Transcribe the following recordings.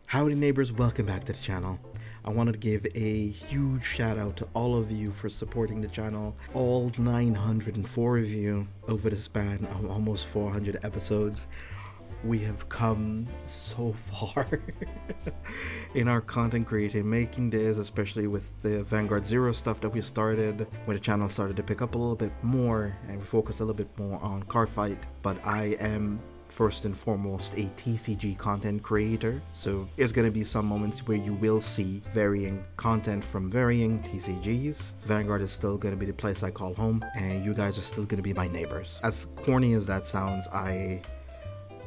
Howdy neighbors, welcome back to the channel. I wanted to give a huge shout out to all of you for supporting the channel. All 904 of you over the span of almost 400 episodes. We have come so far in our content creating, making this, especially with the Vanguard Zero stuff that we started, when the channel started to pick up a little bit more and we focus a little bit more on Cardfight. But I am first and foremost a TCG content creator, so there's going to be some moments where you will see varying content from varying TCGs. Vanguard is still going to be the place I call home, and you guys are still going to be my neighbors. As corny as that sounds, I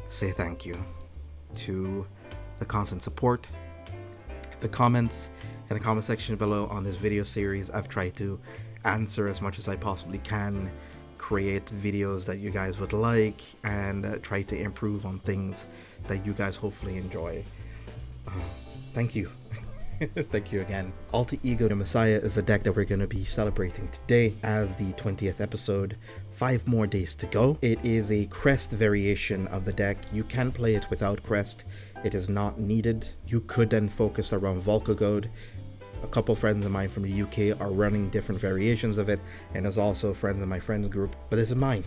say thank you to the constant support, the comments in the comment section below on this video series. I've tried to answer as much as I possibly can, create videos that you guys would like, and try to improve on things that you guys hopefully enjoy. Thank you. Thank you again. Alter Ego the Messiah is a deck that we're going to be celebrating today as the 20th episode. 5 more days to go. It is a Crest variation of the deck. You can play it without Crest. It is not needed. You could then focus around Volcagode. A couple friends of mine from the UK are running different variations of it, and there's also friends in my friends group, but this is mine,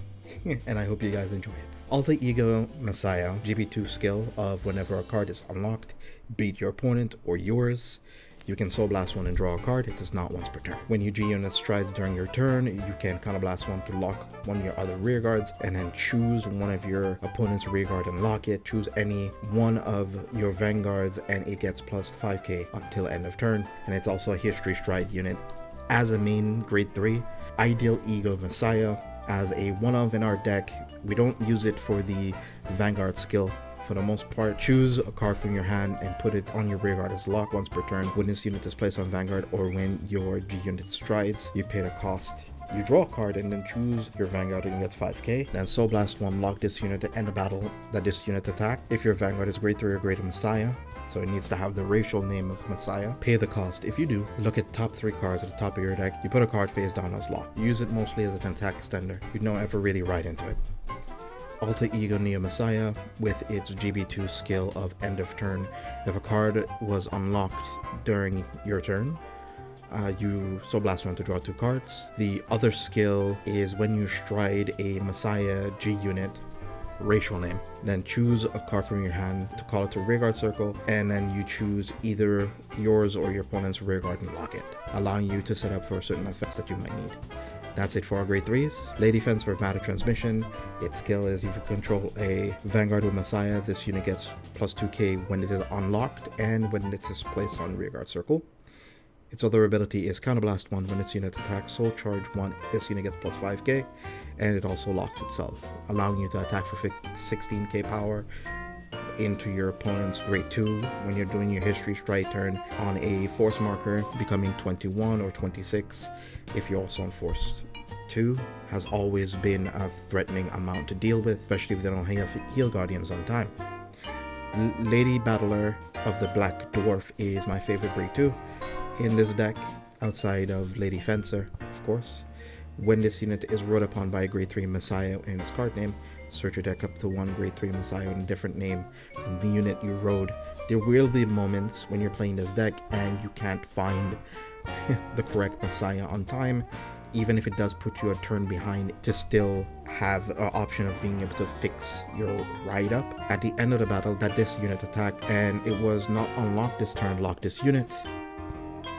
and I hope you guys enjoy it. Alter Ego Messiah, GB2 skill of whenever a card is unlocked, beat your opponent or yours. You can Soul Blast one and draw a card. It does not once per turn. When you G-unit strides during your turn, you can Counter Blast one to lock one of your other rear guards, and then choose one of your opponent's rear guard and lock it. Choose any one of your Vanguards and it gets plus 5k until end of turn. And it's also a History Stride unit. As a main grade 3, Ideal Ego Messiah as a one-of in our deck. We don't use it for the Vanguard skill. For the most part, choose a card from your hand and put it on your rear guard as lock once per turn. When this unit is placed on Vanguard or when your G unit strides, you pay the cost. You draw a card and then choose your Vanguard and it gets 5k. Then Soul Blast 1, lock this unit to end the battle that this unit attacked. If your Vanguard is grade 3 or greater Messiah, so it needs to have the racial name of Messiah, pay the cost. If you do, look at top 3 cards at the top of your deck. You put a card face down as lock. Use it mostly as an attack extender. You don't ever really ride into it. Alter Ego Neo Messiah with its GB2 skill of end of turn. If a card was unlocked during your turn, you Soul Blast one to draw 2 cards. The other skill is when you stride a Messiah G unit, racial name, then choose a card from your hand to call it to rearguard circle, and then you choose either yours or your opponent's rearguard and lock it, allowing you to set up for certain effects that you might need. That's it for our grade 3s. Lady Defense for Matter Transmission. Its skill is if you control a Vanguard with Messiah, this unit gets plus 2k when it is unlocked and when it is placed on rearguard circle. Its other ability is Counter Blast 1 when its unit attacks. Soul Charge 1, this unit gets plus 5k, and it also locks itself, allowing you to attack for 16k power into your opponent's grade 2 when you're doing your History Stride turn on a force marker, becoming 21 or 26 if you're also on force 2. Has always been a threatening amount to deal with, especially if they don't have Heal Guardians on time. Lady Battler of the Black Dwarf is my favorite grade 2 in this deck, outside of Lady Fencer, of course. When this unit is rode upon by a grade 3 Messiah in its card name, search your deck up to 1 grade 3 Messiah with a different name from the unit you rode. There will be moments when you're playing this deck and you can't find the correct Messiah on time, even if it does put you a turn behind, to still have an option of being able to fix your ride up at the end of the battle that this unit attacked, and it was not unlocked this turn, lock this unit,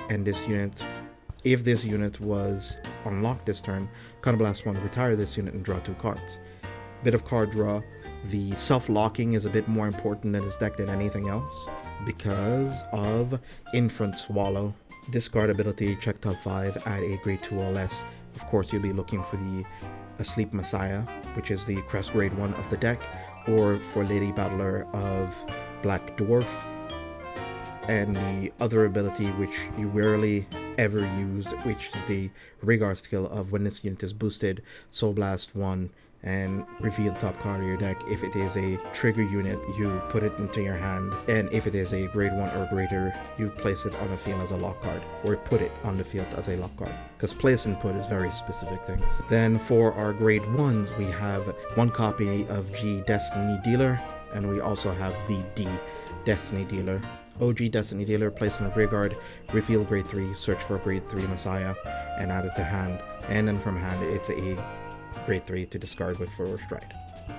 and this unit, if this unit was unlocked this turn, Counter Blast 1, retire this unit and draw 2 cards. Bit of card draw. The self-locking is a bit more important in this deck than anything else because of Infant Swallow. Discard ability, check top 5, add a grade 2 or less. Of course, you'll be looking for the Asleep Messiah, which is the Crest grade 1 of the deck, or for Lady Battler of Black Dwarf. And the other ability, which you rarely ever use, which is the Rearguard skill of when this unit is boosted, Soul Blast 1 and reveal the top card of your deck. If it is a trigger unit, you put it into your hand, and if it is a grade 1 or greater, you place it on the field as a lock card, or put it on the field as a lock card, because place and put is very specific things. Then for our grade 1s, we have 1 copy of G Destiny Dealer, and we also have the D Destiny Dealer. OG Destiny dealer, placed in a Vanguard, reveal grade 3, search for a grade 3 Messiah, and add it to hand. And then from hand, it's a grade 3 to discard with for stride.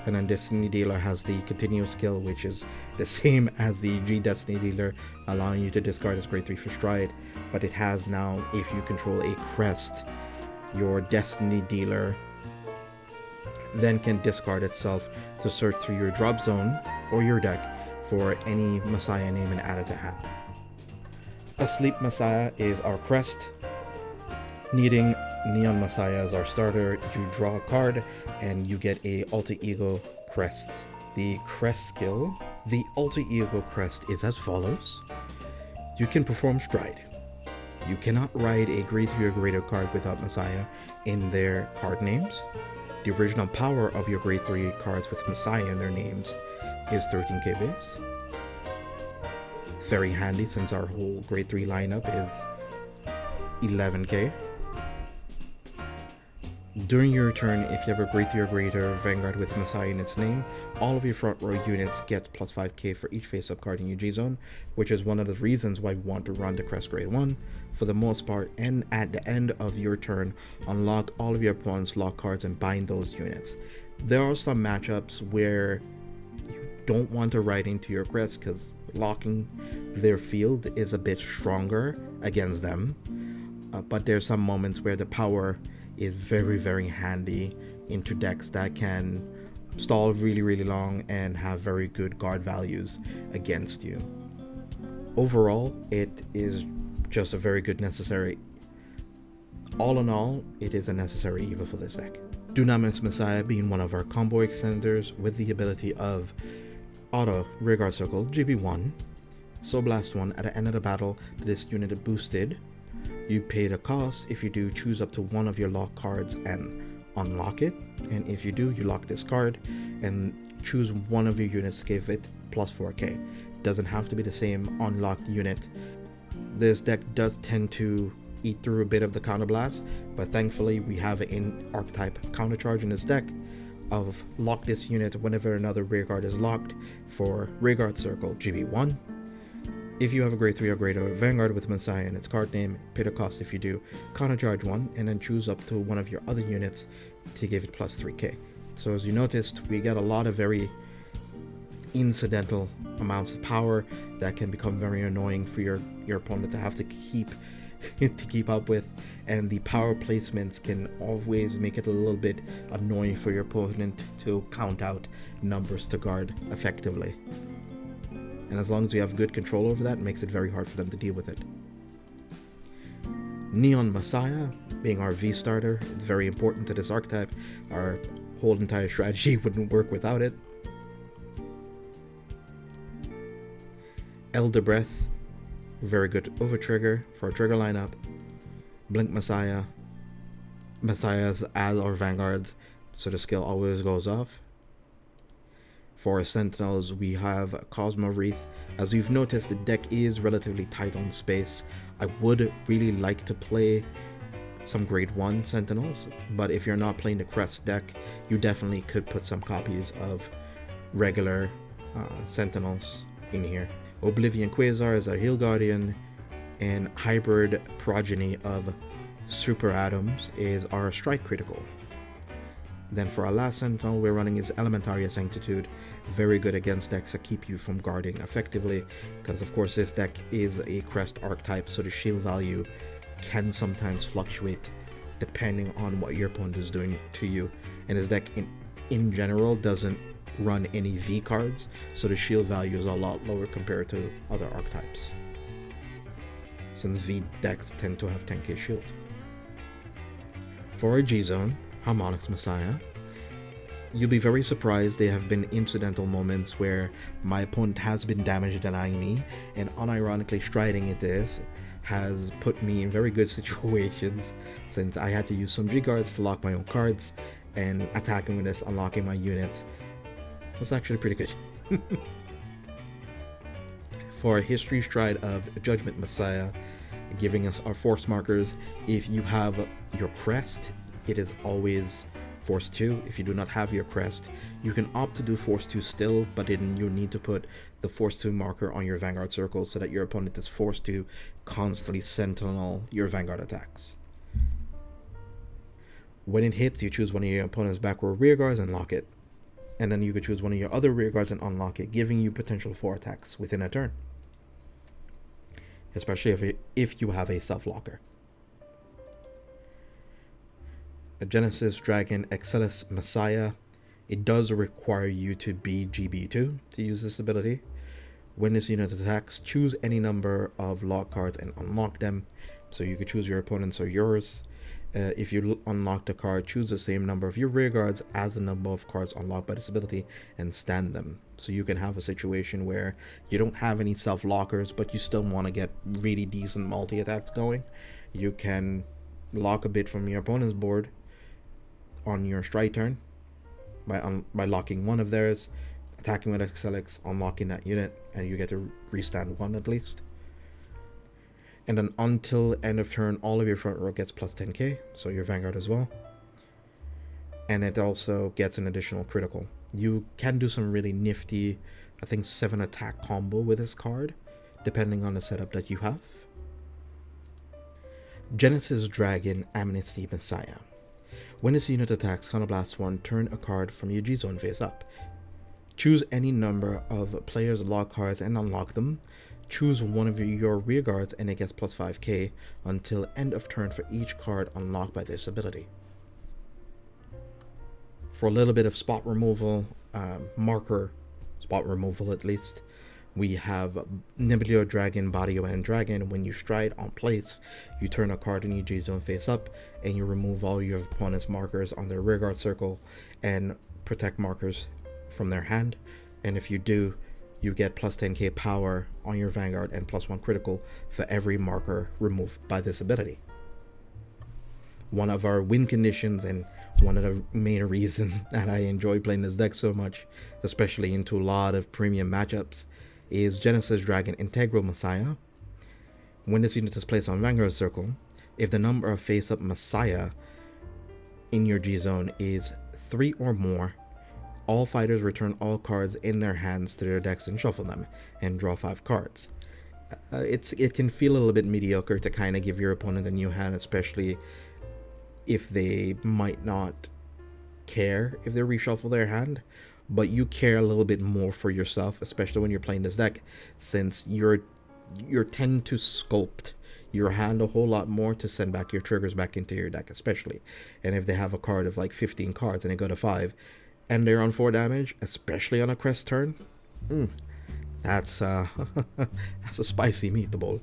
And then Destiny dealer has the continuous skill, which is the same as the G Destiny dealer, allowing you to discard as grade 3 for stride. But it has now, if you control a Crest, your Destiny dealer then can discard itself to search through your drop zone or your deck for any Messiah name and add it to hand. Asleep Messiah is our Crest. Needing Neon Messiah as our starter, you draw a card and you get a alter ego Crest. The Crest skill, the alter ego Crest, is as follows. You can perform stride. You cannot ride a grade 3 or greater card without Messiah in their card names. The original power of your grade 3 cards with Messiah in their names is 13k base. It's very handy since our whole grade 3 lineup is 11k. During your turn, if you have a grade 3 or greater Vanguard with Messiah in its name, all of your front row units get plus 5k for each face-up card in your G-Zone, which is one of the reasons why we want to run the Crest grade 1 for the most part, and at the end of your turn, unlock all of your opponent's lock cards and bind those units. There are some matchups where you don't want to ride into your Crest because locking their field is a bit stronger against them, but there's some moments where the power is very, very handy into decks that can stall really long and have very good guard values against you. Overall, it is just a very good necessary. All in all, it is a necessary EVA for this deck. Do not miss Messiah being one of our combo extenders with the ability of auto Rearguard Circle GB1, Soul Blast 1 at the end of the battle. This unit is boosted. You pay the cost. If you do, choose up to one of your lock cards and unlock it. And if you do, you lock this card and choose one of your units to give it plus 4k. Doesn't have to be the same unlocked unit. This deck does tend to eat through a bit of the counterblast, but thankfully we have an archetype countercharge in this deck of lock this unit whenever another rearguard is locked for Rearguard Circle GB1. If you have a grade 3 or greater Vanguard with Messiah in its card name, pay the cost if you do, countercharge 1, and then choose up to one of your other units to give it plus 3k. So as you noticed, we get a lot of very incidental amounts of power that can become very annoying for your opponent to have to keep up with, and the power placements can always make it a little bit annoying for your opponent to count out numbers to guard effectively. And as long as you have good control over that, it makes it very hard for them to deal with it. Neon Messiah, being our V starter, it's very important to this archetype. Our whole entire strategy wouldn't work without it. Elder Breath, very good over trigger for our trigger lineup. Blink Messiah, Messiahs as our Vanguards, so the skill always goes off. For our Sentinels, we have Cosmo Wreath. As you've noticed, the deck is relatively tight on space. I would really like to play some grade 1 Sentinels, but if you're not playing the Crest deck, you definitely could put some copies of regular Sentinels in here. Oblivion Quasar is our Heal Guardian, and Hybrid Progeny of Super Atoms is our Strike Critical. Then for our last Sentinel we're running is Elementaria Sanctitude, very good against decks that keep you from guarding effectively, because of course this deck is a Crest archetype, so the shield value can sometimes fluctuate depending on what your opponent is doing to you, and this deck in general doesn't run any V cards, so the shield value is a lot lower compared to other archetypes, since V decks tend to have 10k shield. For our G-Zone, Harmonix Messiah, you'll be very surprised there have been incidental moments where my opponent has been damage denying me, and unironically striding into this has put me in very good situations, since I had to use some G-Guards to lock my own cards, and attacking with this, unlocking my units, was actually pretty good. For our History Stride of Judgment Messiah, giving us our force markers, if you have your Crest, it is always Force 2, if you do not have your crest, you can opt to do Force 2 still, but then you need to put the Force 2 marker on your Vanguard circle so that your opponent is forced to constantly sentinel your Vanguard attacks. When it hits, you choose one of your opponent's back row rear guards and lock it. And then you could choose one of your other rear guards and unlock it, giving you potential for attacks within a turn. Especially if you have a self-locker. A Genesis Dragon Excellis Messiah. It does require you to be GB2 to use this ability. When this unit attacks, choose any number of lock cards and unlock them. So you could choose your opponent's or yours. If you unlock the card, choose the same number of your rear guards as the number of cards unlocked by this ability and stand them. So you can have a situation where you don't have any self-lockers, but you still want to get really decent multi-attacks going. You can lock a bit from your opponent's board on your strike turn by locking one of theirs, attacking with Excelix, unlocking that unit, and you get to restand one at least. And then until end of turn, all of your front row gets plus 10k, so your Vanguard as well. And it also gets an additional critical. You can do some really nifty, I think 7 attack combo with this card, depending on the setup that you have. Genesis Dragon Amnesty Messiah. When this unit attacks, Counterblast 1, turn a card from your G-Zone face up. Choose any number of players' lock cards and unlock them. Choose one of your rear guards and it gets plus 5k until end of turn for each card unlocked by this ability. For a little bit of spot removal, marker spot removal at least, we have Nebula Dragon, Body-O-N Dragon. When you stride on place, you turn a card in your G-Zone face up and you remove all your opponent's markers on their rear guard circle and protect markers from their hand. And if you do, you get plus 10k power on your Vanguard and plus 1 critical for every marker removed by this ability. One of our win conditions and one of the main reasons that I enjoy playing this deck so much, especially into a lot of premium matchups, is Genesis Dragon Integral Messiah. When this unit is placed on Vanguard circle, if the number of face-up Messiah in your G-Zone is 3 or more, all fighters return all cards in their hands to their decks and shuffle them, and draw 5 cards. It can feel a little bit mediocre to kind of give your opponent a new hand, especially if they might not care if they reshuffle their hand, but you care a little bit more for yourself, especially when you're playing this deck, since you're tend to sculpt your hand a whole lot more to send back your triggers back into your deck, especially. And if they have a card of like 15 cards and they go to 5 and they're on 4 damage, especially on a Crest turn, that's that's a spicy meatball.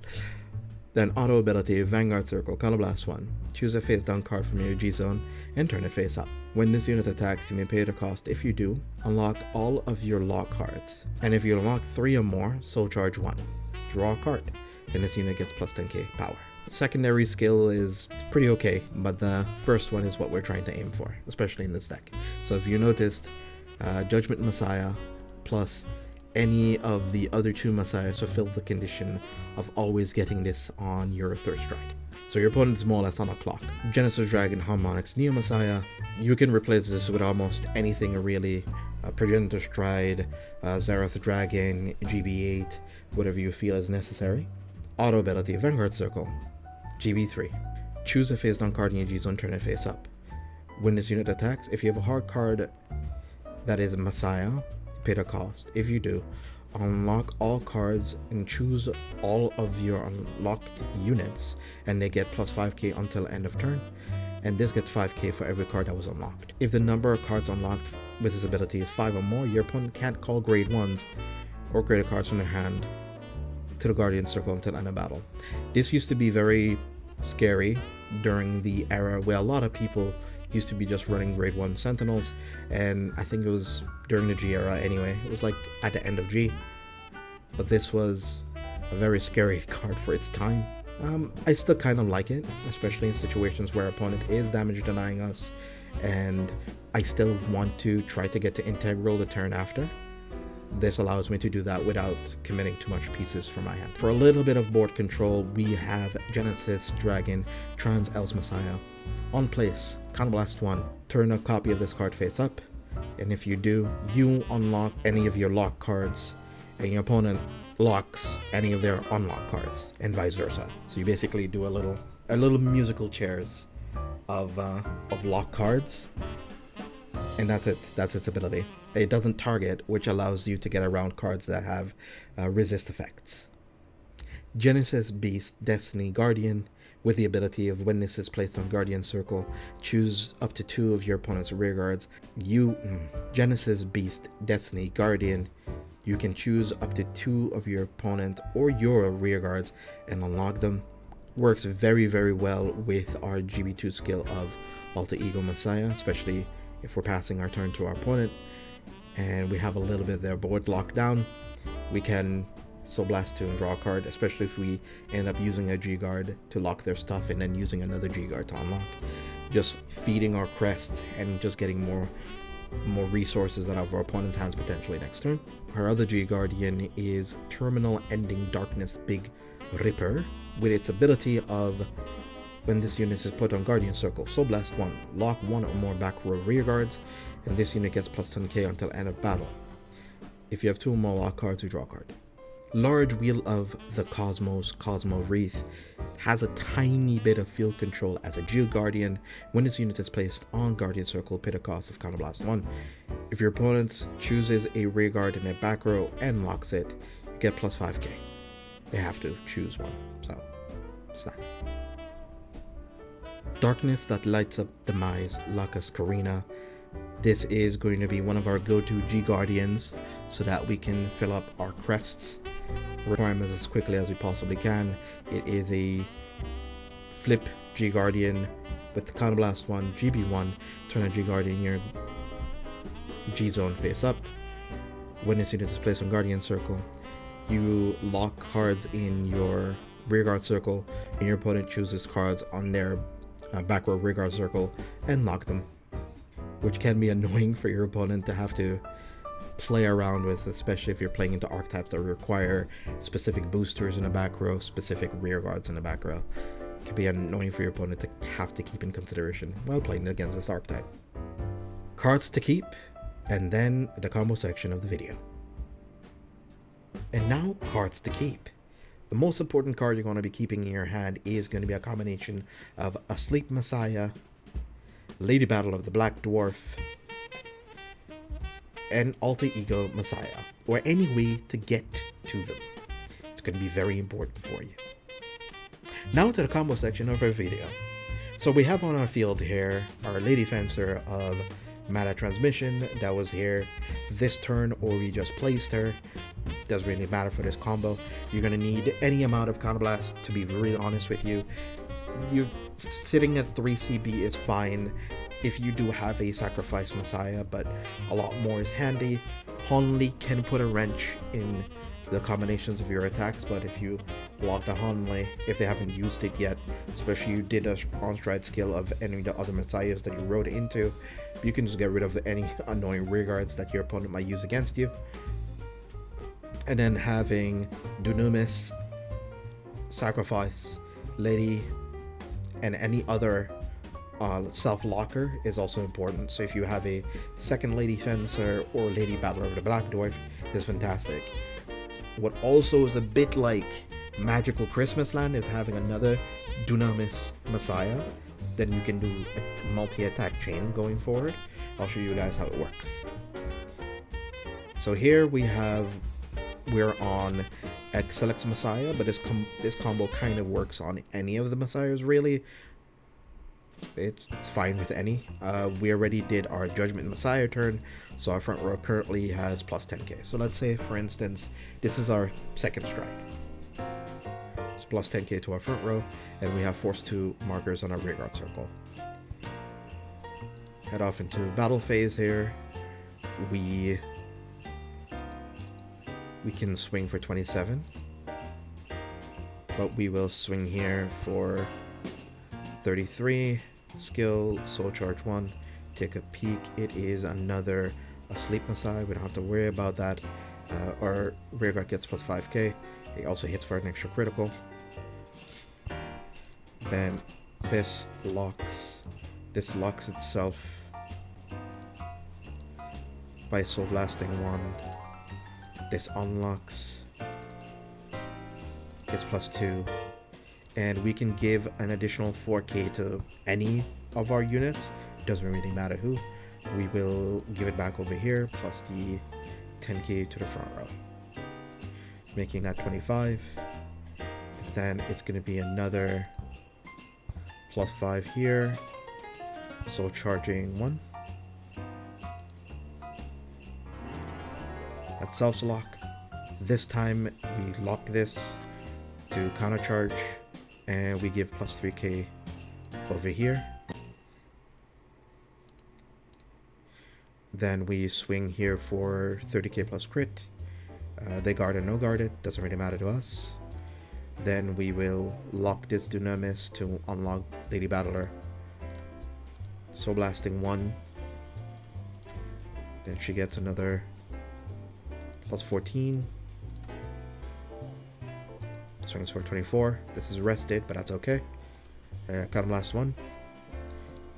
Then auto ability, Vanguard circle, Counterblast 1. Choose a face down card from your G-Zone and turn it face up. When this unit attacks, you may pay the cost. If you do, unlock all of your lock cards. And if you unlock 3 or more, soul charge 1. Draw a card. And this unit gets plus 10k power. Secondary skill is pretty okay, but the first one is what we're trying to aim for, especially in this deck. So if you noticed, Judgment Messiah plus any of the other 2 Messiahs fulfill the condition of always getting this on your third strike. So your opponent is more or less on a clock. Genesis Dragon Harmonix Neo Messiah. You can replace this with almost anything really. Progenitor Stride, Zarath Dragon, GB8, whatever you feel is necessary. Auto ability, Vanguard Circle, GB3. Choose a face down card in your G-Zone, turn it face up. When this unit attacks, if you have a hard card that is a Messiah, pay the cost. If you do, unlock all cards and choose all of your unlocked units and they get plus 5k until end of turn, and this gets 5k for every card that was unlocked. If the number of cards unlocked with this ability is 5 or more, your opponent can't call grade 1s or greater cards from their hand to the Guardian Circle until end of battle. This used to be very scary during the era where a lot of people used to be just running grade 1 Sentinels, and I think it was during the G era anyway. It was like at the end of G, but this was a very scary card for its time. I still kind of like it, especially in situations where opponent is damage denying us and I still want to try to get to integral the turn after. This allows me to do that without committing too much pieces for my hand. For a little bit of board control, we have Genesis Dragon Trans Els Messiah. On place, Counterblast 1. Turn a copy of this card face up, and if you do, you unlock any of your lock cards, and your opponent locks any of their unlock cards, and vice versa. So you basically do a little musical chairs of lock cards, and that's it. That's its ability. It doesn't target, which allows you to get around cards that have resist effects. Genesis Beast Destiny Guardian, with the ability of when this is placed on Guardian Circle, choose up to 2 of your opponent's rear guards. Genesis Beast Destiny Guardian, you can choose up to 2 of your opponent or your rear guards and unlock them. Works very, very well with our GB2 skill of Alter Ego Messiah, especially if we're passing our turn to our opponent and we have a little bit of their board locked down. We can Soul Blast 2 and draw a card, especially if we end up using a G guard to lock their stuff and then using another G guard to unlock. Just feeding our Crest and just getting more resources out of our opponent's hands potentially next turn. Our other G Guardian is Terminal Ending Darkness Big Ripper, with its ability of when this unit is put on Guardian Circle, Soul Blast 1, lock 1 or more back row rear guards, and this unit gets plus 10k until end of battle. If you have 2 or more lock cards, you draw a card. Large Wheel of the Cosmos, Cosmo Wreath, has a tiny bit of field control as a Geo Guardian. When this unit is placed on Guardian Circle, pay the cost of Counterblast 1. If your opponent chooses a rear guard in their back row and locks it, you get plus 5k. They have to choose one, so it's nice. Darkness That Lights Up Demise, Lacus Carina. This is going to be one of our go-to G Guardians so that we can fill up our crests requirements as quickly as we possibly can. It is a flip G Guardian with the Counterblast 1, GB1, turn a G Guardian in your G zone face up. When this unit is placed on Guardian Circle, you lock cards in your rear guard circle and your opponent chooses cards on their back row rear guard circle and lock them, which can be annoying for your opponent to have to play around with, especially if you're playing into archetypes that require specific boosters in the back row, specific rear guards in the back row. It can be annoying for your opponent to have to keep in consideration while playing against this archetype. Cards to keep, and then the combo section of the video. And now, cards to keep. The most important card you're going to be keeping in your hand is going to be a combination of Asleep Messiah, Lady Battle of the Black Dwarf, and Alter Ego Messiah, or any way to get to them. It's going to be very important for you. Now to the combo section of our video. So we have on our field here our Lady Fencer of Mana Transmission that was here this turn, or we just placed her. Doesn't really matter for this combo. You're going to need any amount of Counterblast, to be really honest with you. You're sitting at 3 CB is fine if you do have a Sacrifice Messiah, but a lot more is handy. Honley can put a wrench in the combinations of your attacks, but if you block the Honley, if they haven't used it yet, especially you did a on-stride skill of any of the other Messiahs that you rode into, you can just get rid of any annoying rear guards that your opponent might use against you. And then having Dunamis, Sacrifice, Lady, and any other self-locker is also important. So if you have a second Lady Fencer or Lady Battler of the Black Dwarf, is fantastic. What also is a bit like Magical Christmas Land is having another Dunamis Messiah. Then you can do a multi-attack chain going forward. I'll show you guys how it works. So here we're on Excelix Messiah, but this combo kind of works on any of the Messiahs really. It's fine with any. We already did our Judgment Messiah turn, so our front row currently has plus 10k. So let's say, for instance, this is our second stride. It's plus 10k to our front row, and we have Force 2 markers on our rear guard circle. Head off into battle phase here. We can swing for 27, but we will swing here for 33. Skill, Soul Charge 1, take a peek. It is another Asleep Messiah. We don't have to worry about that. Our rearguard gets plus 5k. It also hits for an extra critical. Then this locks itself by Soul Blasting 1. This unlocks, gets plus 2, and we can give an additional 4k to any of our units. Doesn't really matter who. We will give it back over here, plus the 10k to the front row, making that 25. Then it's going to be another plus 5 here, so charging 1. That self-lock. This time we lock this to counter charge, and we give plus 3k over here. Then we swing here for 30k plus crit. They guard or no guard it, doesn't really matter to us. Then we will lock this Dunamis to unlock Lady Battler. Soul Blasting 1. Then she gets another plus 14. Swings for 24. This is rested, but that's okay. Counter Blast 1.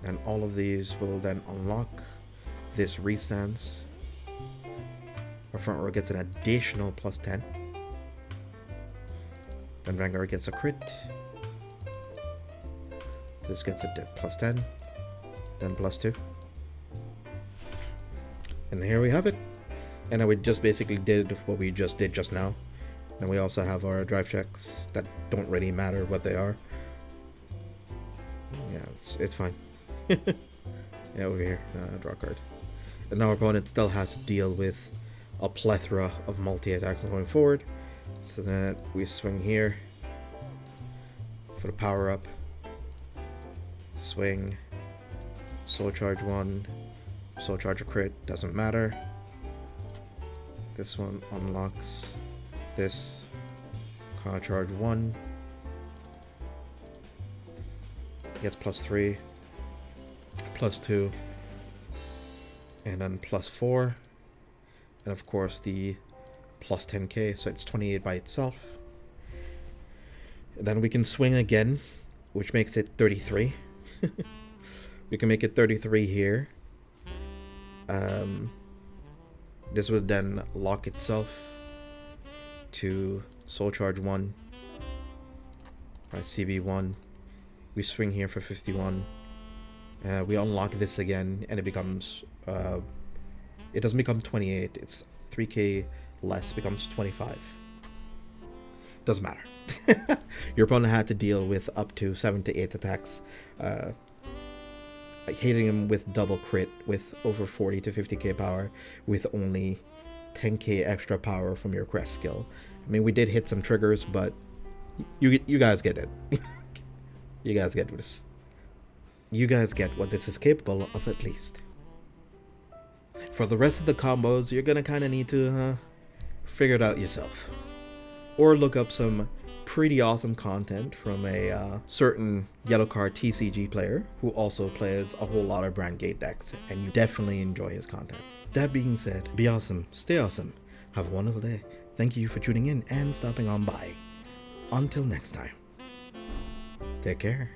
And all of these will then unlock. This restands. Our front row gets an additional plus 10. Then Vanguard gets a crit. This gets a plus 10. Then plus 2. And here we have it. And then we just basically did what we just did just now. And we also have our drive checks that don't really matter what they are. Yeah, it's fine. Yeah, over here, draw a card. And our opponent still has to deal with a plethora of multi-attacks going forward. So then we swing here for the power up. Swing. Soul Charge 1. Soul Charge a crit, doesn't matter. This one unlocks this. Counter Charge 1. Gets plus 3. Plus 2. And then plus 4. And of course the plus 10k, so it's 28 by itself. And then we can swing again, which makes it 33. We can make it 33 here. This would then lock itself to Soul Charge 1 by CB1. We swing here for 51. We unlock this again, and it becomes it doesn't become 28, it's 3k less, becomes 25. Doesn't matter. Your opponent had to deal with up to 7 to 8 attacks, hitting him with double crit with over 40 to 50k power with only 10k extra power from your Crest skill. I mean, we did hit some triggers, but you guys get it. You guys get this. You guys get what this is capable of, at least. For the rest of the combos, you're gonna kind of need to figure it out yourself, or look up some pretty awesome content from a certain yellow card TCG player who also plays a whole lot of Brand Gate decks, and you definitely enjoy his content. That being said, be awesome, stay awesome, have a wonderful day. Thank you for tuning in and stopping on by. Until next time, take care.